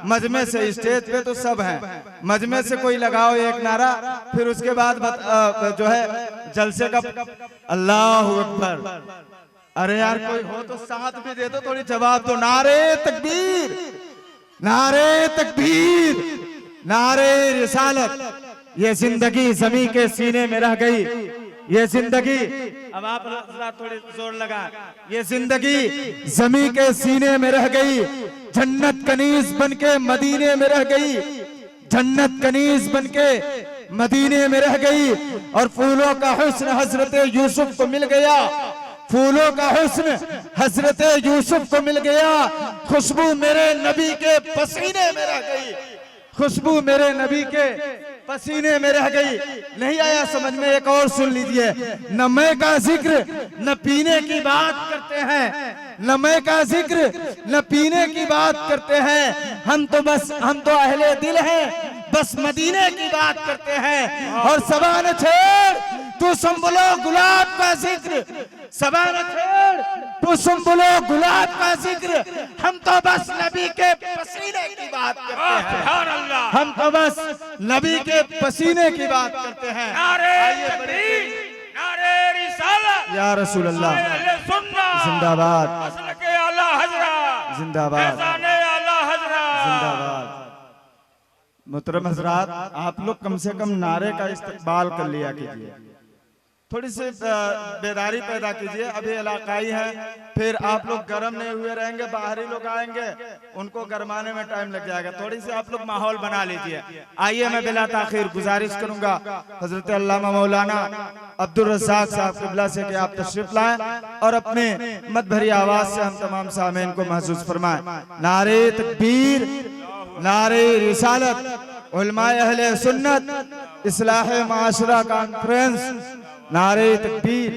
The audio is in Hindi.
मजमे से, स्टेज पे तो सब हैं, मजमे से कोई लगाओ एक नारा, फिर उसके बाद जो है जलसे का अल्लाह अकबर। अरे यार कोई हो तो साथ भी दे दो, थोड़ी जवाब दो। नारे तकबीर, नारे तकबीर, नारे रिसालत। ये जिंदगी ज़मीं के सीने में रह गई, ये जिंदगी, अब आप थोड़े जोर लगा, ये जिंदगी ज़मीं के सीने में रह गई, जन्नत कनीज बनके मदीने में रह गई, जन्नत कनीज बनके मदीने में रह गई। और फूलों का हुस्न हजरत यूसुफ को मिल गया, फूलों का हुस्न हजरत यूसुफ को मिल गया। खुशबू मेरे नबी के पसीने में रह गई, खुशबू मेरे नबी के पसीने में रह गई। नहीं आया समझ में? एक और सुन लीजिए। न मैं का जिक्र न पीने की बात करते हैं, न मैं का जिक्र न पीने की बात करते हैं, हम तो अहले दिल हैं, बस मदीने की बात करते हैं। और सबान छेड़ तू संभलो गुलाब का जिक्र, सबान छेड़ तू संभलो गुलाब का जिक्र, हम तो बस नबी के पसीने की बात करते हैं, हम तो बस नबी के पसीने की बात करते हैं। नारे तकबीर, नारे रिसालत, या रसूल अल्लाह जिंदाबाद, जिंदाबाद, जिंदाबाद। मोहतरम हजरात, आप लोग कम से कम नारे का इस्तेमाल कर लिया कीजिए, थोड़ी सी बेदारी पैदा कीजिए। अभी इलाकाई है, फिर आप लोग गर्म नहीं हुए रहेंगे, बाहरी लोग आएंगे, उनको गरमाने में टाइम लग जाएगा। थोड़ी सी आप लोग माहौल बना लीजिए। आइए मैं बिला ताखिर गुजारिश करूंगा हजरत अल्लामा मौलाना अब्दुल रज़्ज़ाक साहब क़िबला से कि आप तशरीफ लाएं और अपने मत भरी आवाज से हम तमाम सामीन को महसूस फरमाएं। नारे तकबीर, नारे रिसालत, उलमाए अहले सुन्नत, इस्लाह माशरा कॉन्फ्रेंस, नारे तकबीर।